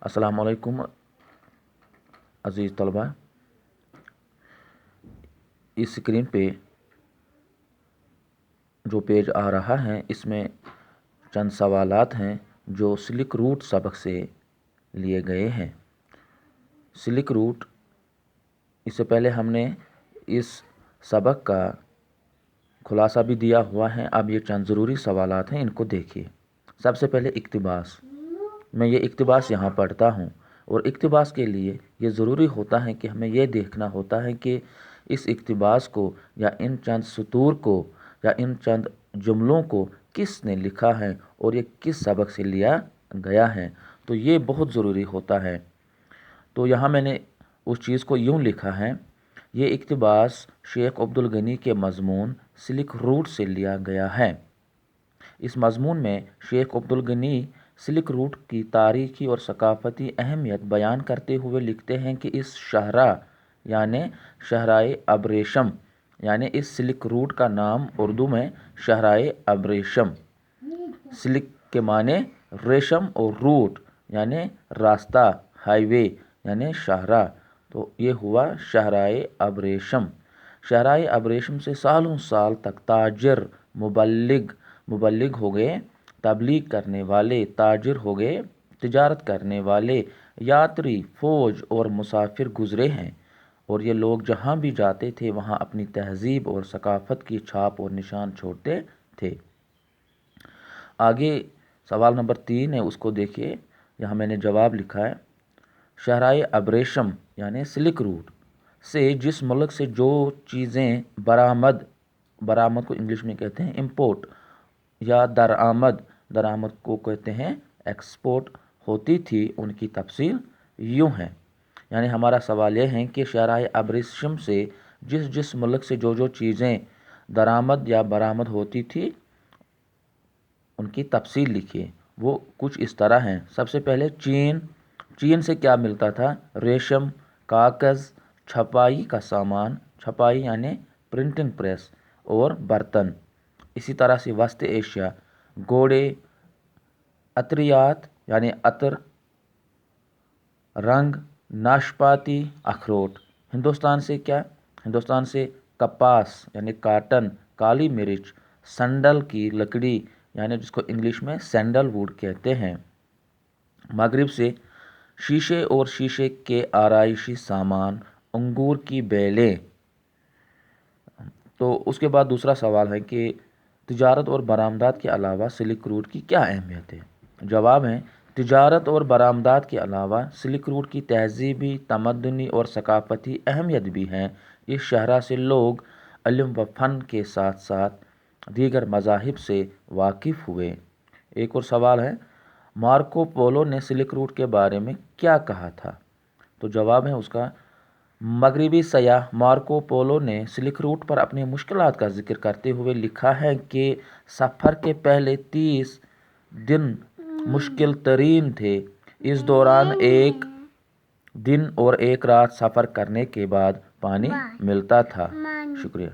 अस्सलाम वालेकुम अज़ीज़ तलबा। इस स्क्रीन पे जो पेज आ रहा है इसमें चंद सवालात हैं जो सिल्क रूट सबक से लिए गए हैं। सिल्क रूट, इससे पहले हमने इस सबक का खुलासा भी दिया हुआ है। अब ये चंद ज़रूरी सवालात हैं, इनको देखिए। सबसे पहले इक्तिबास। मैं ये इक्तिबास यहाँ पढ़ता हूँ और इक्तिबास के लिए ये ज़रूरी होता है कि हमें ये देखना होता है कि इस इक्तिबास को या इन चंद सतूर को या इन चंद जुमलों को किसने लिखा है और ये किस सबक से लिया गया है। तो ये बहुत ज़रूरी होता है। तो यहाँ मैंने उस चीज़ को यूँ लिखा है, ये इक्तिबास शेख अब्दुल गनी के मज़मून सिल्क रूट से लिया गया है। इस मज़मून में शेख अब्दुल गनी सिल्क रूट की तारीख़ी और सकाफ़ती अहमियत बयान करते हुए लिखते हैं कि इस शहरा यानि शहराए अबरेशम यानि इस सिल्क रूट का नाम उर्दू में शहराए अबरेशम, सिल्क के माने रेशम और रूट यानि रास्ता, हाईवे यानि शहरा, तो ये हुआ शहराए अबरेशम। शहराए अबरेशम से सालों साल तक ताजिर, मुबल्लिग हो गए, तबलीग करने वाले, ताजिर हो गए, तिजारत करने वाले, यात्री, फ़ौज और मुसाफिर गुज़रे हैं और ये लोग जहाँ भी जाते थे वहाँ अपनी तहज़ीब और सकाफ़त की छाप और निशान छोड़ते थे। आगे सवाल नंबर 3 है, उसको देखिए। यहाँ मैंने जवाब लिखा है, शहराए अबरेशम यानि सिल्क रूट से जिस मुल्क से जो चीज़ें बरामद को इंग्लिश में कहते हैं इम्पोर्ट, या दरामद को कहते हैं एक्सपोर्ट होती थी, उनकी तफसील यूँ है। यानी हमारा सवाल यह है कि शहराए अबरेशम से जिस मुल्क से जो चीज़ें दरामद या बरामद होती थी उनकी तफसील लिखिए। वो कुछ इस तरह हैं। सबसे पहले चीन से क्या मिलता था? रेशम, कागज़, छपाई का सामान, छपाई यानी प्रिंटिंग प्रेस, और बर्तन। इसी तरह से वस्त एशिया, घोड़े, अतरियात यानी अतर, रंग, नाशपाती, अखरोट। हिंदुस्तान से क्या? हिंदुस्तान से कपास यानी काटन, काली मिर्च, संडल की लकड़ी यानी जिसको इंग्लिश में सैंडलवुड कहते हैं। मगरिब से शीशे और शीशे के आराइशी सामान, अंगूर की बेलें। तो उसके बाद दूसरा सवाल है कि तिजारत और बरामदात के अलावा सिल्क रूट की क्या अहमियत है? जवाब है, तिजारत और बरामदात के अलावा सिल्क रूट की तहज़ीबी, तमद्दुनी और सकाफ़ती अहमियत भी है। इस शहरा से लोग इल्म व फ़न के साथ साथ दीगर मज़ाहिब से वाकिफ़ हुए। एक और सवाल है, मार्को पोलो ने सिल्क रूट के बारे में क्या कहा था? तो जवाब है उसका, मगरिबी सयाह मार्को पोलो ने सिल्क रूट पर अपनी मुश्किलात का जिक्र करते हुए लिखा है कि सफ़र के पहले 30 दिन मुश्किल तरीन थे। इस दौरान एक दिन और एक रात सफ़र करने के बाद पानी मिलता था। शुक्रिया।